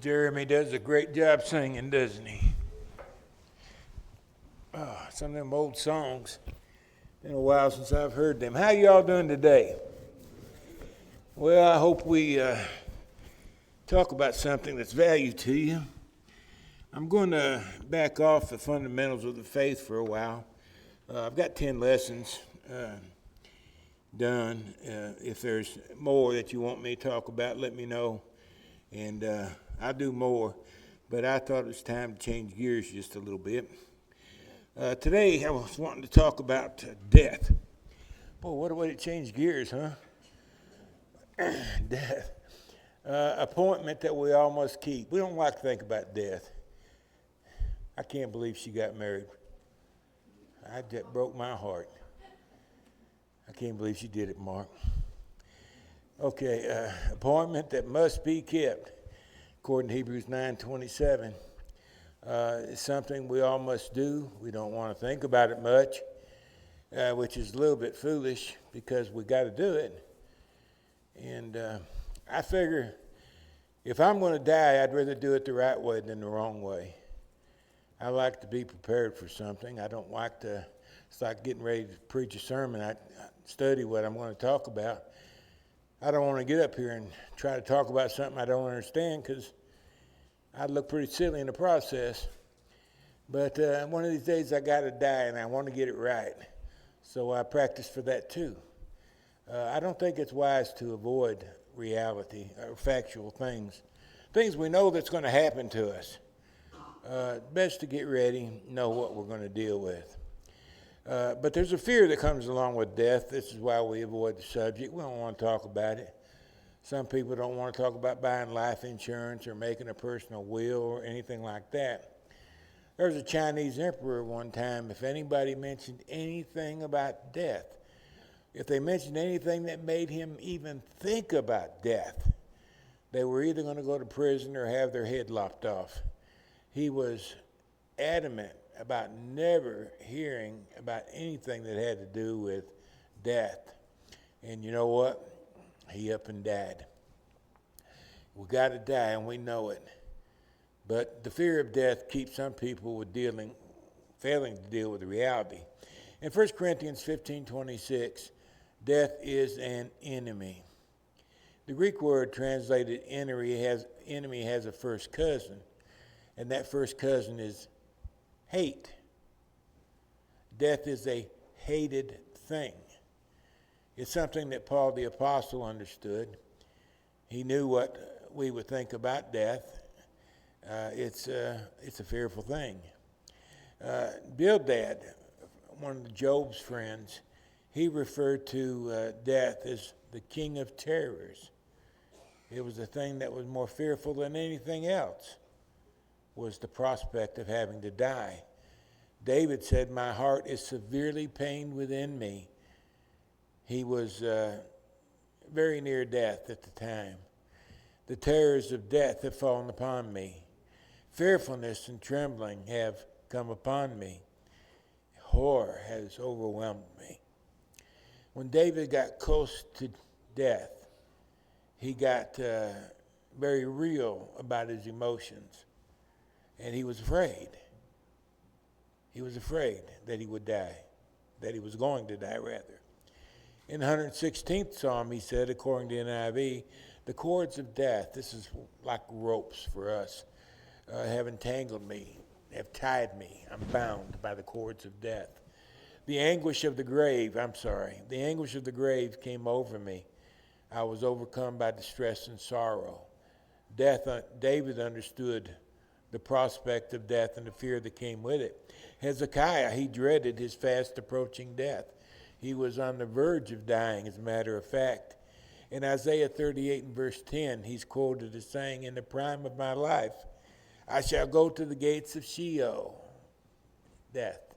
Jeremy does a great job singing, doesn't he? Oh, some of them old songs. Been a while since I've heard them. How y'all doing today? Well, I hope we talk about something that's value to you. I'm going to back off the fundamentals of the faith for a while. I've got 10 lessons done. If there's more that you want me to talk about, let me know. And I'll do more. But I thought it was time to change gears just a little bit. Today, I was wanting to talk about death. Boy, what a way to change gears, huh? Death. Appointment that we all must keep. We don't like to think about death. I can't believe she got married. That broke my heart. I can't believe she did it, Mark. Okay, appointment that must be kept, according to Hebrews 9:27. It's something we all must do. We don't want to think about it much, which is a little bit foolish because we got to do it. And I figure if I'm going to die, I'd rather do it the right way than the wrong way. I like to be prepared for something. I don't like to, it's like getting ready to preach a sermon. I study what I'm going to talk about. I don't want to get up here and try to talk about something I don't understand because I'd look pretty silly in the process. But one of these days I got to die and I want to get it right. So I practice for that too. I don't think it's wise to avoid reality or factual things. Things we know that's going to happen to us. Best to get ready, know what we're going to deal with. But there's a fear that comes along with death. This is why we avoid the subject. We don't want to talk about it. Some people don't want to talk about buying life insurance or making a personal will or anything like that. There was a Chinese emperor one time. If anybody mentioned anything about death, if they mentioned anything that made him even think about death, they were either going to go to prison or have their head lopped off. He was adamant about never hearing about anything that had to do with death. And you know what? He up and died. We got to die, and we know it. But the fear of death keeps some people failing to deal with the reality. In 1 Corinthians 15:26, death is an enemy. The Greek word translated enemy has a first cousin, and that first cousin is hate. Death is a hated thing. It's something that Paul the Apostle understood. He knew what we would think about death. It's a fearful thing. Bildad, one of Job's friends, he referred to death as the king of terrors. It was a thing that was more fearful than anything else, was the prospect of having to die. David said, "My heart is severely pained within me." He was very near death at the time. The terrors of death have fallen upon me. Fearfulness and trembling have come upon me. Horror has overwhelmed me. When David got close to death, he got very real about his emotions. And he was afraid. He was afraid that he would die, that he was going to die, rather. In the 116th Psalm, he said, according to NIV, the cords of death, this is like ropes for us, have entangled me, have tied me. I'm bound by the cords of death. The anguish of the grave came over me. I was overcome by distress and sorrow. David understood the prospect of death and the fear that came with it. Hezekiah, he dreaded his fast approaching death. He was on the verge of dying, as a matter of fact. In Isaiah 38 and verse 10, he's quoted as saying, "In the prime of my life, I shall go to the gates of Sheol," death.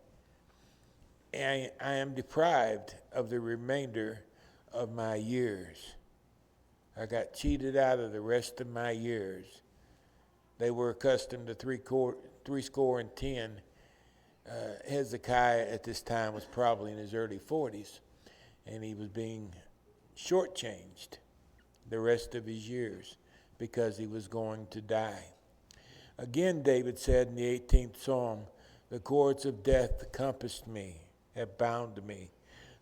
And I am deprived of the remainder of my years. I got cheated out of the rest of my years. They were accustomed to three score and 10. Hezekiah at this time was probably in his early 40s, and he was being shortchanged the rest of his years because he was going to die. Again, David said in the 18th Psalm, the cords of death compassed me, have bound me.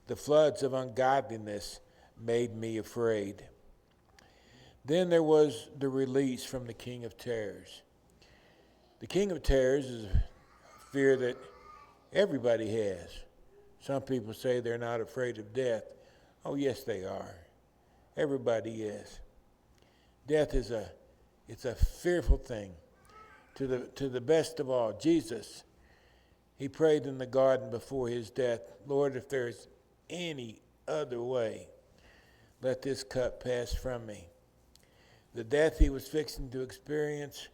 The floods of ungodliness made me afraid. Then there was the release from the King of Terrors. The King of Terrors is a fear that everybody has. Some people say they're not afraid of death. Oh, yes, they are. Everybody is. Death is it's a fearful thing. To the best of all, Jesus, he prayed in the garden before his death, Lord, if there's any other way, let this cup pass from me. The death he was fixing to experience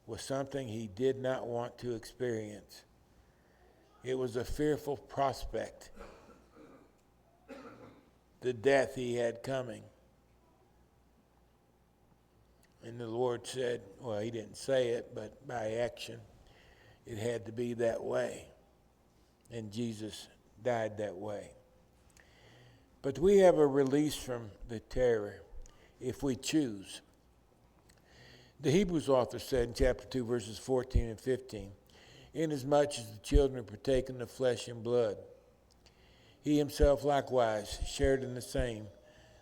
was something he did not want to experience. It was a fearful prospect, the death he had coming. And the Lord said, well, he didn't say it, but by action, it had to be that way. And Jesus died that way. But we have a release from the terror if we choose. The Hebrews author said in chapter 2, verses 14 and 15, inasmuch as the children partake in the flesh and blood, he himself likewise shared in the same,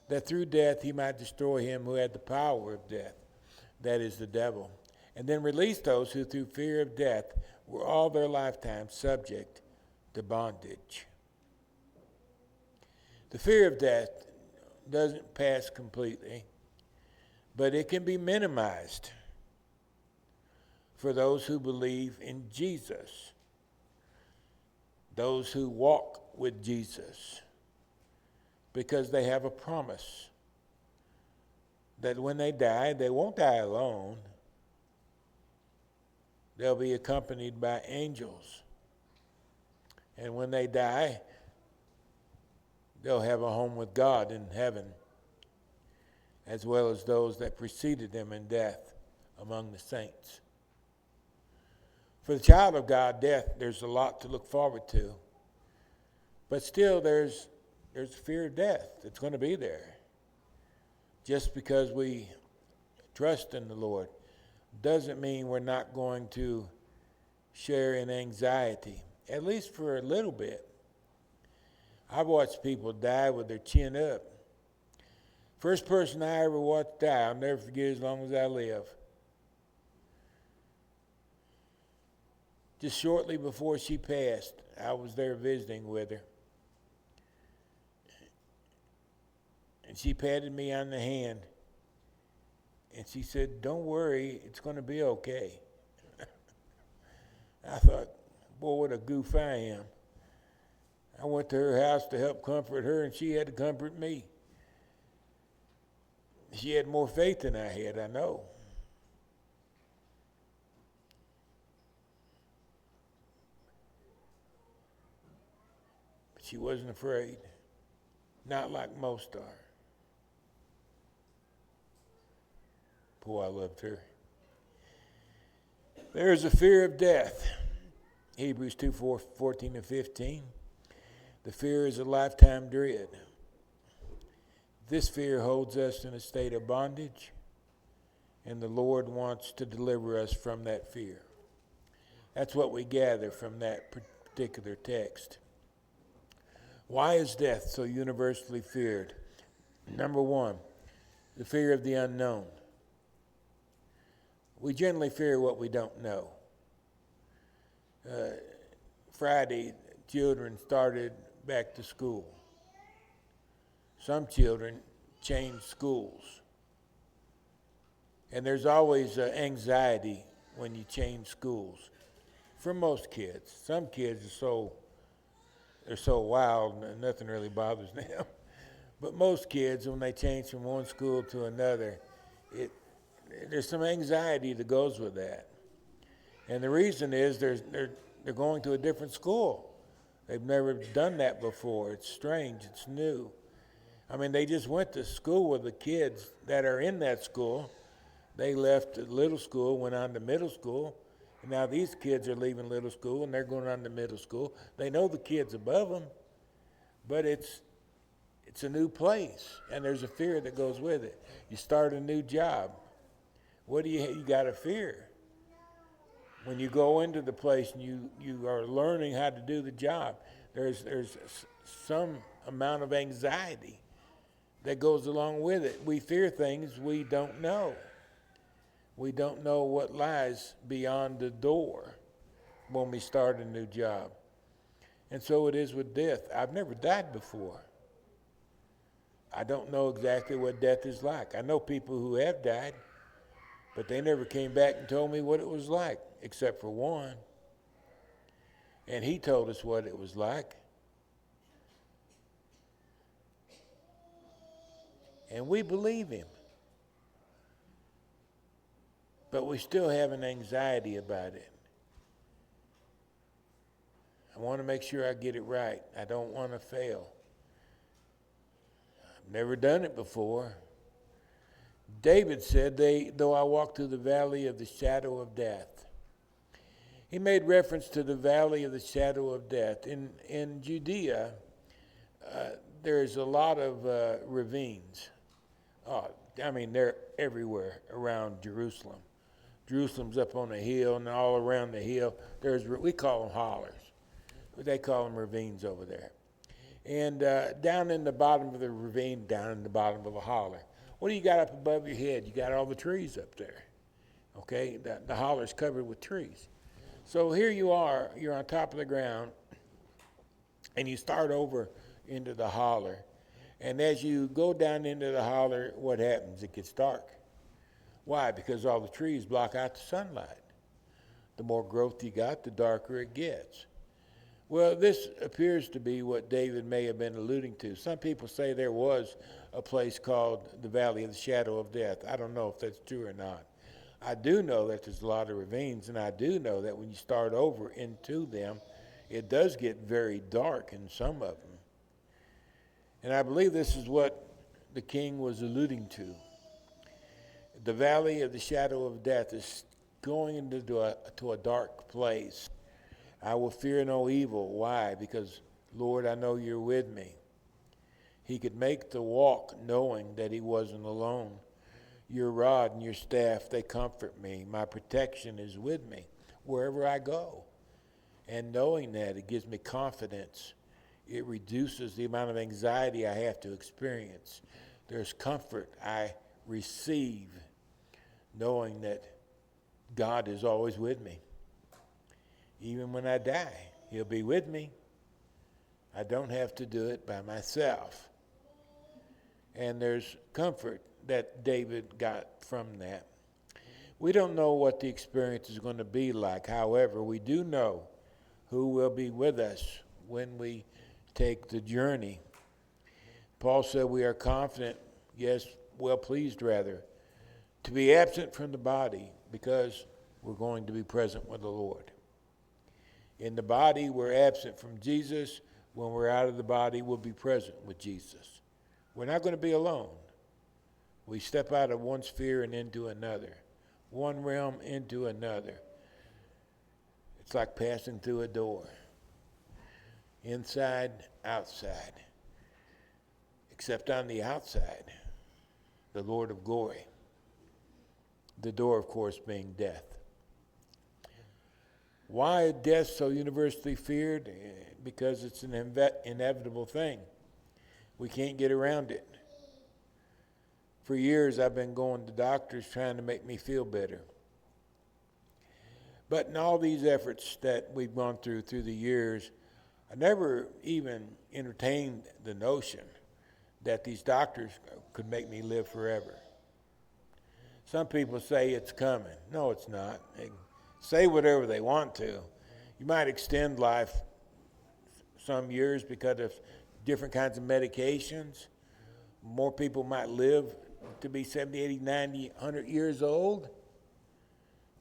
that through death he might destroy him who had the power of death, that is the devil, and then release those who through fear of death were all their lifetime subject to bondage. The fear of death doesn't pass completely, but it can be minimized for those who believe in Jesus, those who walk with Jesus, because they have a promise that when they die, they won't die alone. They'll be accompanied by angels. And when they die, they'll have a home with God in heaven, as well as those that preceded them in death among the saints. For the child of God, death, there's a lot to look forward to. But still, there's fear of death that's going to be there. Just because we trust in the Lord doesn't mean we're not going to share in anxiety, at least for a little bit. I've watched people die with their chin up. First person I ever watched die, I'll never forget as long as I live. Just shortly before she passed, I was there visiting with her. And she patted me on the hand. And she said, don't worry, it's going to be okay. I thought, boy, what a goof I am. I went to her house to help comfort her, and she had to comfort me. She had more faith than I had, I know. But she wasn't afraid. Not like most are. Boy, I loved her. There is a fear of death. Hebrews 2, 14 and 15. The fear is a lifetime dread. This fear holds us in a state of bondage, and the Lord wants to deliver us from that fear. That's what we gather from that particular text. Why is death so universally feared? Number one, the fear of the unknown. We generally fear what we don't know. Friday, children started back to school. Some children change schools. And there's always anxiety when you change schools. For most kids. Some kids they're so wild and nothing really bothers them. But most kids, when they change from one school to another, there's some anxiety that goes with that. And the reason is they're going to a different school. They've never done that before. It's strange. It's new. I mean, they just went to school with the kids that are in that school. They left the little school, went on to middle school, and now these kids are leaving little school and they're going on to middle school. They know the kids above them, but it's a new place, and there's a fear that goes with it. You start a new job. What do you got to fear? When you go into the place and you are learning how to do the job, there's some amount of anxiety that goes along with it. We fear things we don't know. We don't know what lies beyond the door when we start a new job. And so it is with death. I've never died before. I don't know exactly what death is like. I know people who have died, but they never came back and told me what it was like, except for one. And he told us what it was like. And we believe him. But we still have an anxiety about it. I want to make sure I get it right. I don't want to fail. I've never done it before. David said, though I walk through the valley of the shadow of death. He made reference to the valley of the shadow of death. In Judea, there's a lot of ravines. They're everywhere around Jerusalem. Jerusalem's up on a hill, and all around the hill, we call them hollers. They call them ravines over there. And down in the bottom of the ravine, down in the bottom of a holler, what do you got up above your head? You got all the trees up there. Okay, the holler's covered with trees. So here you are, you're on top of the ground, and you start over into the holler. And as you go down into the holler, what happens? It gets dark. Why? Because all the trees block out the sunlight. The more growth you got, the darker it gets. Well, this appears to be what David may have been alluding to. Some people say there was a place called the Valley of the Shadow of Death. I don't know if that's true or not. I do know that there's a lot of ravines, and I do know that when you start over into them, it does get very dark in some of them. And I believe this is what the king was alluding to. The Valley of the Shadow of Death is going into a dark place. I will fear no evil. Why? Because, Lord, I know you're with me. He could make the walk knowing that he wasn't alone. Your rod and your staff, they comfort me. My protection is with me wherever I go. And knowing that, it gives me confidence. It reduces the amount of anxiety I have to experience. There's comfort I receive knowing that God is always with me. Even when I die, he'll be with me. I don't have to do it by myself. And there's comfort that David got from that. We don't know what the experience is going to be like. However, we do know who will be with us when we take the journey. Paul said we are confident, yes, well pleased rather, to be absent from the body because we're going to be present with the Lord. In the body, we're absent from Jesus. When we're out of the body, we'll be present with Jesus. We're not going to be alone. We step out of one sphere and into another, one realm into another. It's like passing through a door, inside, outside. Except on the outside, the Lord of glory. The door, of course, being death. Why is death so universally feared? Because it's an inevitable thing. We can't get around it. For years, I've been going to doctors trying to make me feel better. But in all these efforts that we've gone through the years, I never even entertained the notion that these doctors could make me live forever. Some people say it's coming. No, it's not. They say whatever they want to. You might extend life some years because of different kinds of medications. More people might live to be 70, 80, 90, 100 years old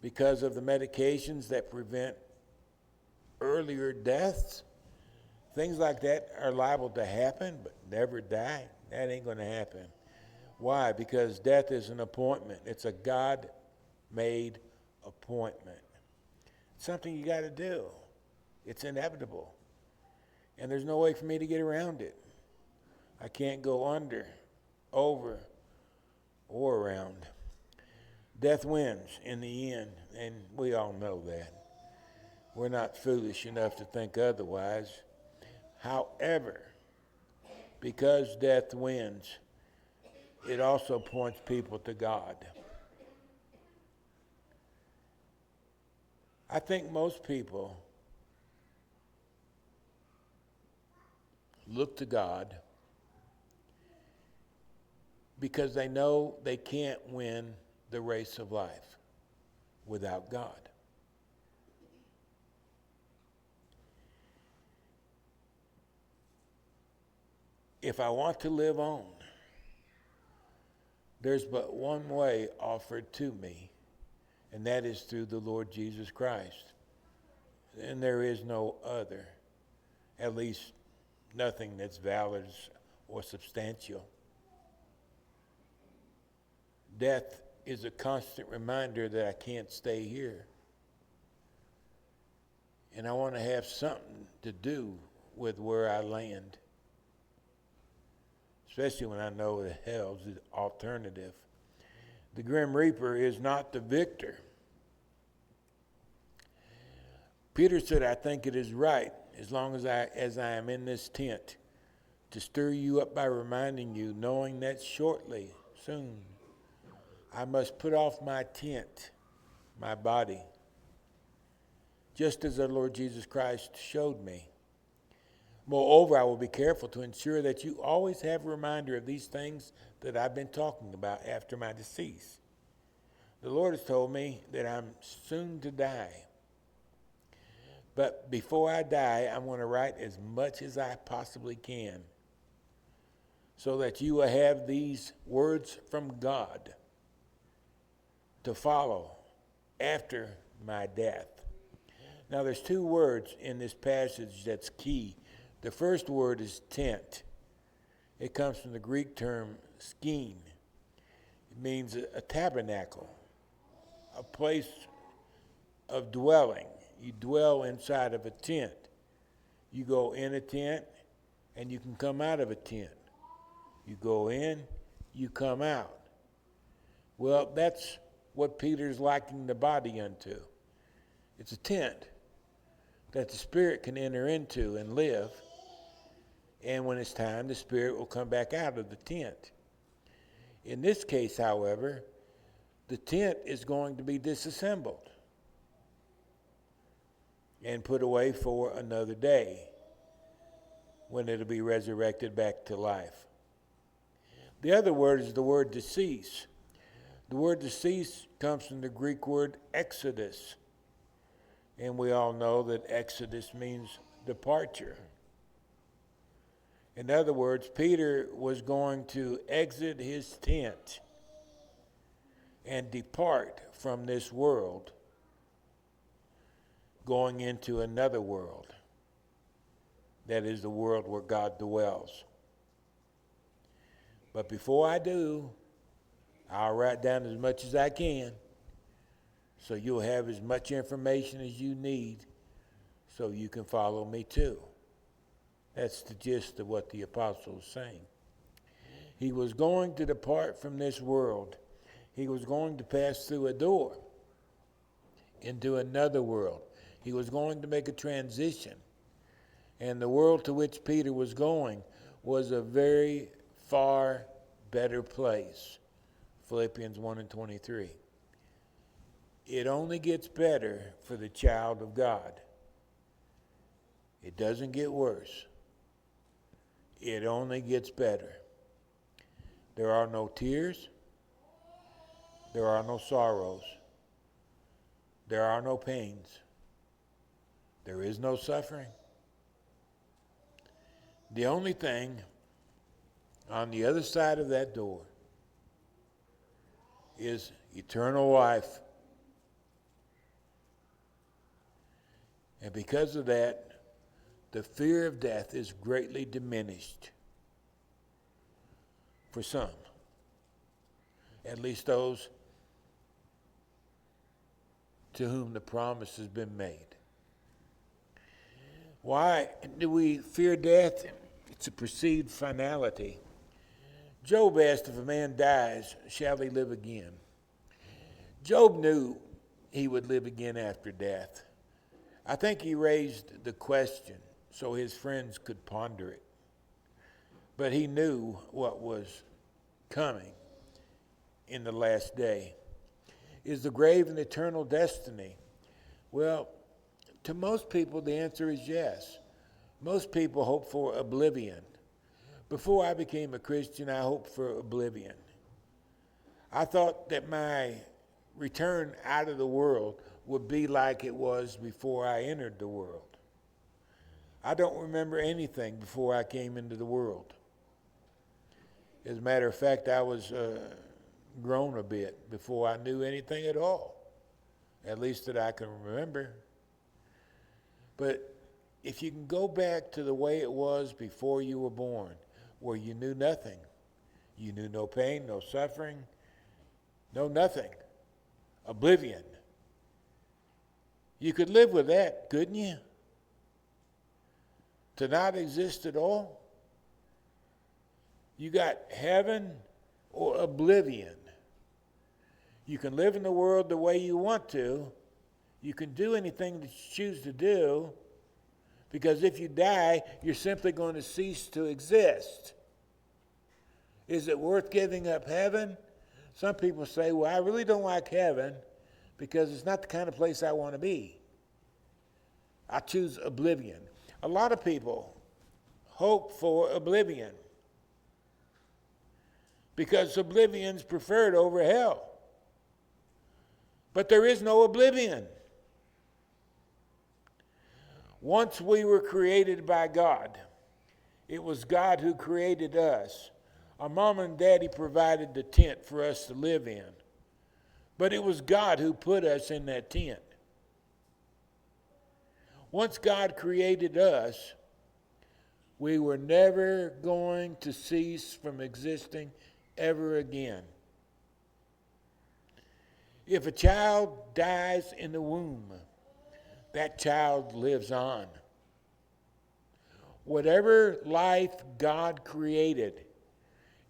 because of the medications that prevent earlier deaths. Things like that are liable to happen, but never die. That ain't going to happen. Why? Because death is an appointment. It's a God-made appointment. It's something you got to do. It's inevitable. And there's no way for me to get around it. I can't go under, over, or around. Death wins in the end, and we all know that. We're not foolish enough to think otherwise. However, because death wins, it also points people to God. I think most people look to God because they know they can't win the race of life without God. If I want to live on, there's but one way offered to me, and that is through the Lord Jesus Christ. And there is no other, at least nothing that's valid or substantial. Death is a constant reminder that I can't stay here. And I want to have something to do with where I land, especially when I know that hell's the alternative. The Grim Reaper is not the victor. Peter said, I think it is right, as long as I am in this tent, to stir you up by reminding you, knowing that shortly, soon, I must put off my tent, my body, just as the Lord Jesus Christ showed me. Moreover, I will be careful to ensure that you always have a reminder of these things that I've been talking about after my decease. The Lord has told me that I'm soon to die. But before I die, I want to write as much as I possibly can so that you will have these words from God to follow after my death. Now, there's two words in this passage that's key. The first word is tent. It comes from the Greek term skene. It means a tabernacle, a place of dwelling. You dwell inside of a tent. You go in a tent, and you can come out of a tent. You go in, you come out. Well, that's what Peter's likening the body unto. It's a tent that the spirit can enter into and live. And when it's time, the spirit will come back out of the tent. In this case, however, the tent is going to be disassembled and put away for another day when it'll be resurrected back to life. The other word is the word decease. The word decease comes from the Greek word exodus. And we all know that exodus means departure. In other words, Peter was going to exit his tent and depart from this world, going into another world. That is the world where God dwells. But before I do, I'll write down as much as I can so you'll have as much information as you need so you can follow me too. That's the gist of what the apostle was saying. He was going to depart from this world. He was going to pass through a door into another world. He was going to make a transition. And the world to which Peter was going was a very far better place. Philippians 1:23. It only gets better for the child of God. It doesn't get worse. It only gets better. There are no tears. There are no sorrows. There are no pains. There is no suffering. The only thing on the other side of that door is eternal life. And because of that, the fear of death is greatly diminished for some, at least those to whom the promise has been made. Why do we fear death? It's a perceived finality. Job asked, if a man dies, shall he live again? Job knew he would live again after death. I think he raised the question so his friends could ponder it. But he knew what was coming in the last day. Is the grave an eternal destiny? Well, to most people, the answer is yes. Most people hope for oblivion. Before I became a Christian, I hoped for oblivion. I thought that my return out of the world would be like it was before I entered the world. I don't remember anything before I came into the world. As a matter of fact, I was grown a bit before I knew anything at all, at least that I can remember. But if you can go back to the way it was before you were born, where you knew nothing, you knew no pain, no suffering, no nothing, oblivion, you could live with that, couldn't you? To not exist at all? You got heaven or oblivion. You can live in the world the way you want to. You can do anything that you choose to do, because if you die, you're simply going to cease to exist. Is it worth giving up heaven? Some people say, well, I really don't like heaven because it's not the kind of place I want to be. I choose oblivion. A lot of people hope for oblivion because oblivion's preferred over hell. But there is no oblivion. Once we were created by God. It was God who created us. Our mom and daddy provided the tent for us to live in. But it was God who put us in that tent. Once God created us, we were never going to cease from existing ever again. If a child dies in the womb, that child lives on. Whatever life God created,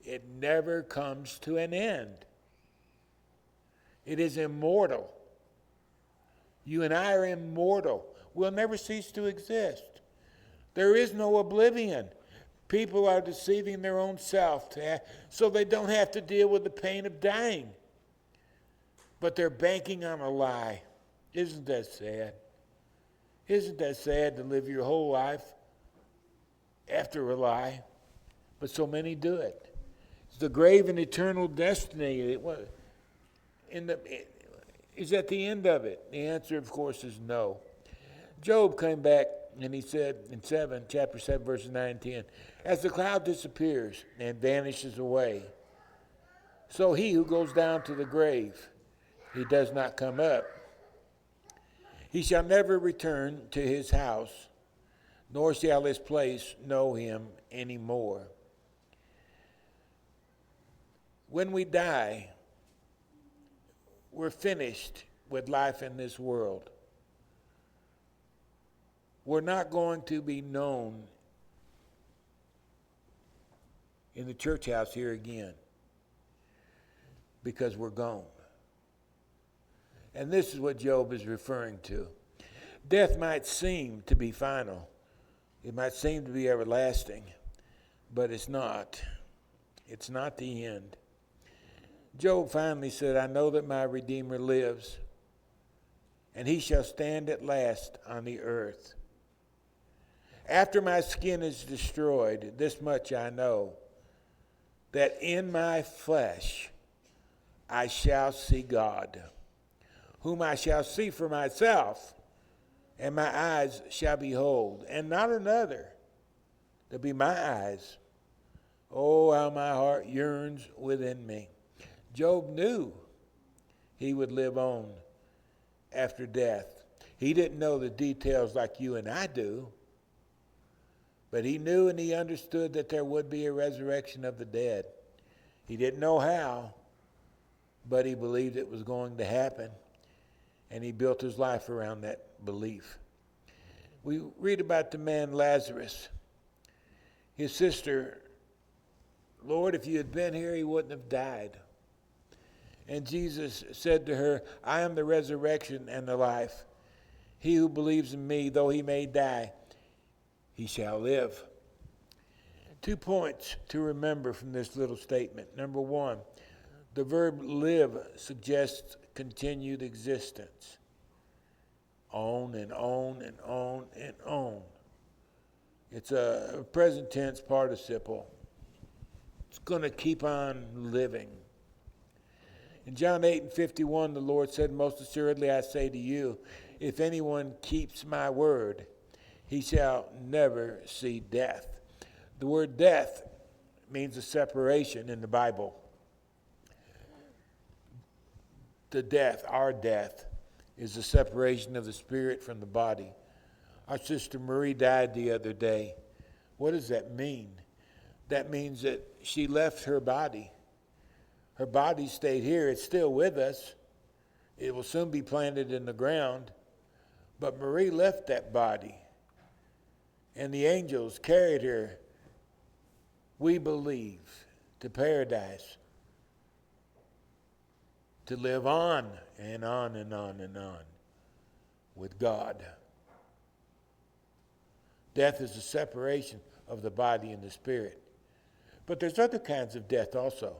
it never comes to an end. It is immortal. You and I are immortal. We'll never cease to exist. There is no oblivion. People are deceiving their own self so they don't have to deal with the pain of dying. But they're banking on a lie. Isn't that sad? Isn't that sad to live your whole life after a lie? But so many do it. It's the grave and eternal destiny. Is at the end of it? The answer, of course, is no. Job came back and he said in chapter 7, verses 9 and 10, as the cloud disappears and vanishes away, so he who goes down to the grave, he does not come up. He shall never return to his house, nor shall his place know him any more. When we die, we're finished with life in this world. We're not going to be known in the church house here again because we're gone. And this is what Job is referring to. Death might seem to be final. It might seem to be everlasting, but it's not. It's not the end. Job finally said, I know that my Redeemer lives, and he shall stand at last on the earth. After my skin is destroyed, this much I know, that in my flesh I shall see God, whom I shall see for myself, and my eyes shall behold, and not another. There'll be my eyes. Oh, how my heart yearns within me. Job knew he would live on after death. He didn't know the details like you and I do, but he knew and he understood that there would be a resurrection of the dead. He didn't know how, but he believed it was going to happen, and he built his life around that belief. We read about the man Lazarus. His sister, Lord, if you had been here, he wouldn't have died. And Jesus said to her, I am the resurrection and the life. He who believes in me, though he may die, he shall live. 2 points to remember from this little statement. Number one, the verb live suggests continued existence. On and on and on and on. It's a present tense participle. It's going to keep on living. In John 8:51, the Lord said, most assuredly I say to you, if anyone keeps my word, he shall never see death. The word death means a separation in the Bible. The death, our death, is the separation of the spirit from the body. Our sister Marie died the other day. What does that mean? That means that she left her body. Her body stayed here. It's still with us. It will soon be planted in the ground. But Marie left that body. And the angels carried her, we believe, to paradise. To live on and on and on and on with God. Death is a separation of the body and the spirit. But there's other kinds of death also.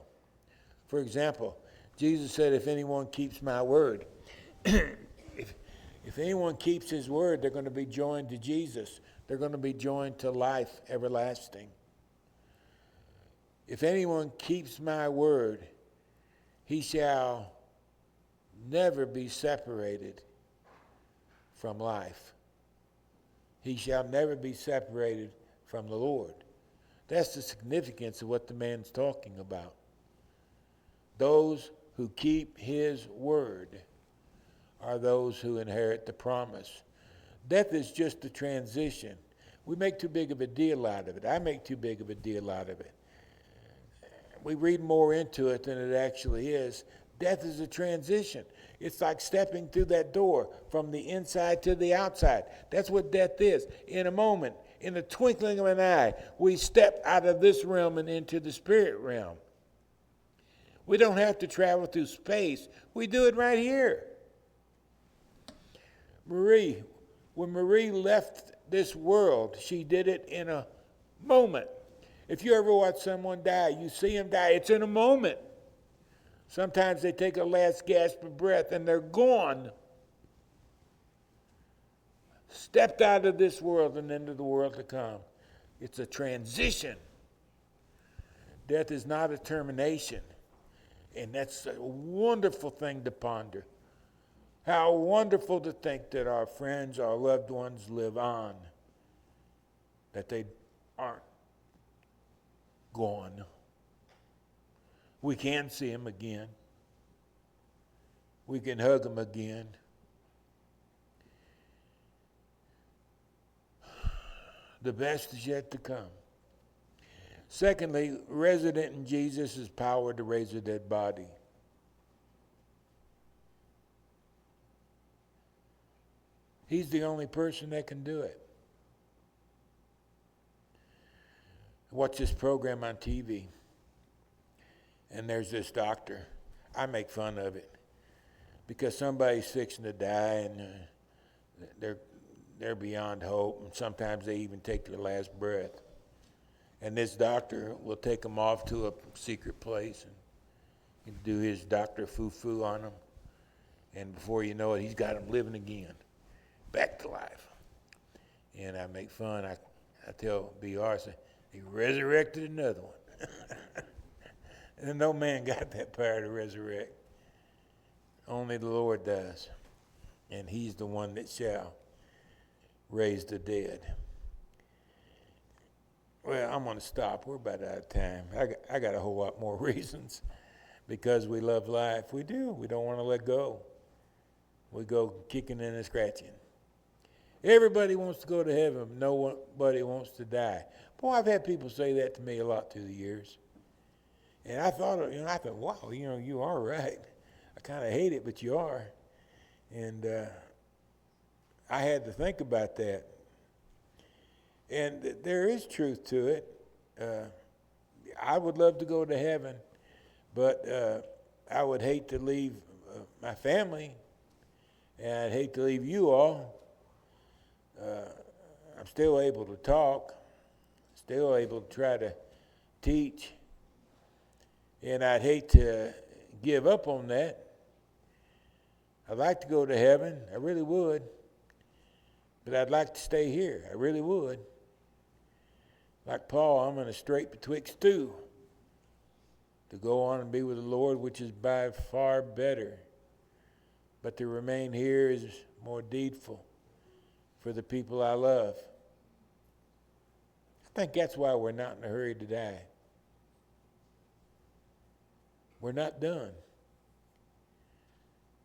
For example, Jesus said, if anyone keeps my word, if anyone keeps his word, they're going to be joined to Jesus. They're going to be joined to life everlasting. If anyone keeps my word, he shall never be separated from life. He shall never be separated from the Lord. That's the significance of what the man's talking about. Those who keep his word are those who inherit the promise. Death is just a transition. We make too big of a deal out of it. I make too big of a deal out of it. We read more into it than it actually is. Death is a transition. It's like stepping through that door from the inside to the outside. That's what death is. In a moment, in the twinkling of an eye, we step out of this realm and into the spirit realm. We don't have to travel through space. We do it right here. When Marie left this world, she did it in a moment. If you ever watch someone die, you see them die, it's in a moment. Sometimes they take a last gasp of breath and they're gone. Stepped out of this world and into the world to come. It's a transition. Death is not a termination. And that's a wonderful thing to ponder. How wonderful to think that our friends, our loved ones live on. That they aren't gone. We can see them again. We can hug them again. The best is yet to come. Secondly, resident in Jesus is power to raise a dead body. He's the only person that can do it. I watch this program on TV, and there's this doctor. I make fun of it because somebody's fixing to die, and they're beyond hope, and sometimes they even take their last breath. And this doctor will take them off to a secret place and do his Dr. Foo-Foo on them. And before you know it, he's got them living again, back to life. And I make fun. I tell BR, I say, he resurrected another one. And no man got that power to resurrect. Only the Lord does. And he's the one that shall raise the dead. Well, I'm going to stop. We're about out of time. I got a whole lot more reasons. Because we love life. We do. We don't want to let go. We go kicking and scratching. Everybody wants to go to heaven. Nobody wants to die. Boy, I've had people say that to me a lot through the years. And I thought, wow, you are right. I kind of hate it, but you are. And I had to think about that. And there is truth to it. I would love to go to heaven, but I would hate to leave my family, and I'd hate to leave you all. I'm still able to talk, still able to try to teach, and I'd hate to give up on that. I'd like to go to heaven, I really would, but I'd like to stay here, I really would. Like Paul, I'm in a strait betwixt two, to go on and be with the Lord, which is by far better. But to remain here is more needful for the people I love. I think that's why we're not in a hurry to die. We're not done.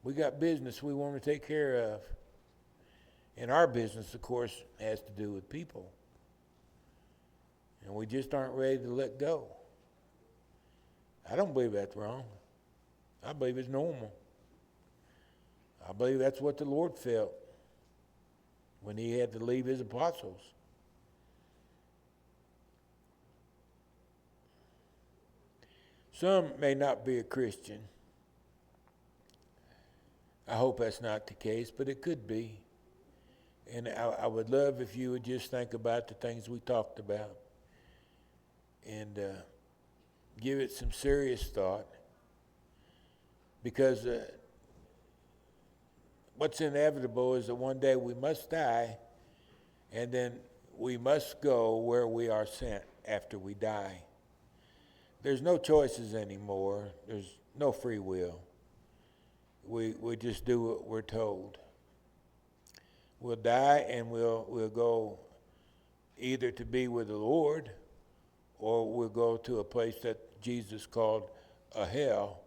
We got business we want to take care of. And our business, of course, has to do with people. And we just aren't ready to let go. I don't believe that's wrong. I believe it's normal. I believe that's what the Lord felt when he had to leave his apostles. Some may not be a Christian. I hope that's not the case, but it could be. And I would love if you would just think about the things we talked about and give it some serious thought, because what's inevitable is that one day we must die, and then we must go where we are sent after we die. There's no choices anymore. There's no free will. We just do what we're told. We'll die and we'll go either to be with the Lord, or we'll go to a place that Jesus called a hell,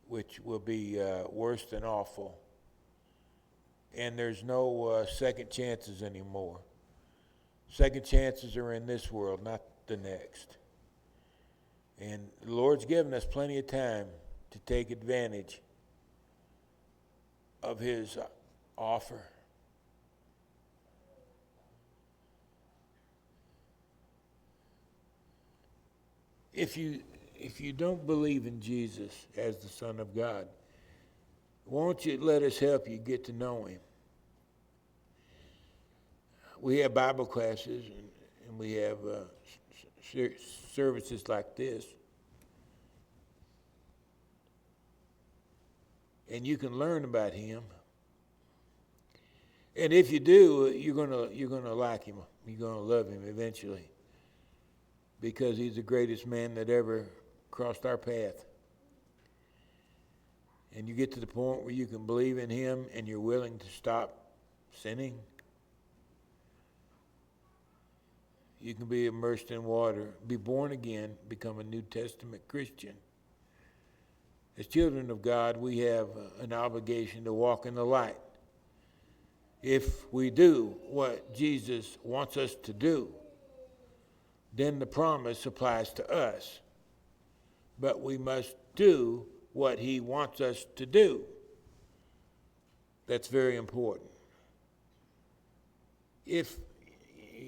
which will be worse than awful. And there's no second chances anymore. Second chances are in this world, not the next. And the Lord's given us plenty of time to take advantage of his offer. If you don't believe in Jesus as the Son of God, won't you let us help you get to know him? We have Bible classes and we have services like this. And you can learn about him. And if you do, you're gonna like him. You're gonna love him eventually, because he's the greatest man that ever crossed our path. And you get to the point where you can believe in him and you're willing to stop sinning. You can be immersed in water, be born again, become a New Testament Christian. As children of God, we have an obligation to walk in the light. If we do what Jesus wants us to do, then the promise applies to us. But we must do what he wants us to do. That's very important. If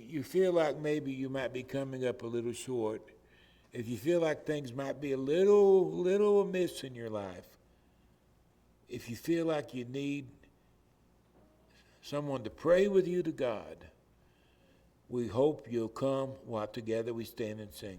you feel like maybe you might be coming up a little short, if you feel like things might be a little amiss in your life, if you feel like you need someone to pray with you to God, we hope you'll come while together we stand and sing.